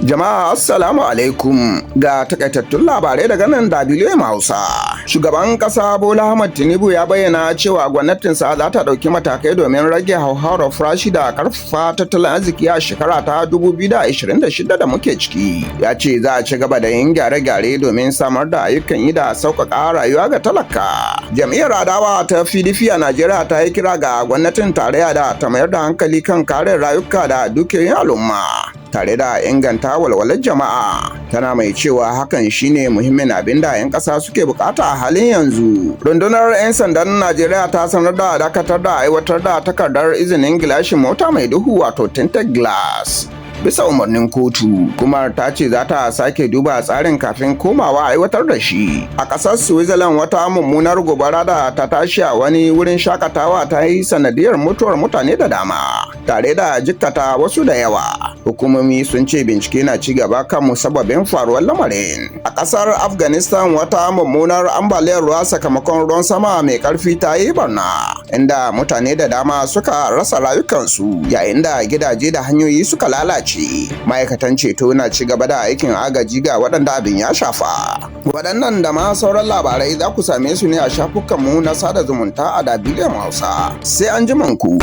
Jama'a assalamu alaikum ga takaitattun labarai daga nan WM Hausa. Shugaban kasa Bola Ahmed Tinubu ya bayyana cewa gwamnatinsa za ta ɗauki matakai domin rage hauhawar farashi da karfafa tattalin arziki a shekara ta 2026 da muke ciki. Ya ce za a ci gaba da yin gyare-gyare domin samar da ayyukan yi da sauƙaƙa rayuwa ga talaka. Jam'iyyar adawa ta PDP a Najeriya ta yi kira ga gwamnatin tarayya da ta mayar da hankali kan kare rayuka da dukiyoyin al'umma, tare da inganta walwalar jama'a. Tana mai cewa hakan shine muhimmin abin da 'yan ƙasa suke bukata a halin yanzu. Rundunar 'yan sandan Najeriya ta sanar da dakatar da aiwatar da takardar izinin gilashin mota mai duhu wato tinted glass bisa umarnin kotu. Kuma ta ce za ta sake duba tsarin kafin komawa aiwatar da shi. A ƙasar Switzerland wata mummunar gobara da ta tashi a wani wurin shakatawa ta yi sanadiyar mutuwar mutane da dama, tare da jikkata wasu da yawa. Hukumomi sun ce bincike na ci gaba kan musabbabin faruwar lamarin. A ƙasar Afghanistan wata mummunar ambaliyar ruwa sakamakon ruwan sama mai ƙarfi ta yi barna, inda mutane da dama suka rasa rayukansu yayin da gidaje da hanyoyi suka lalace. Ma'aikatan ceto na ci gaba da aikin agaji ga waɗanda abin ya shafa. Waɗannan da ma sauran labarai za ku same su ne a shafukanmu na sada zumunta a WM Hausa. Sai an ji ku.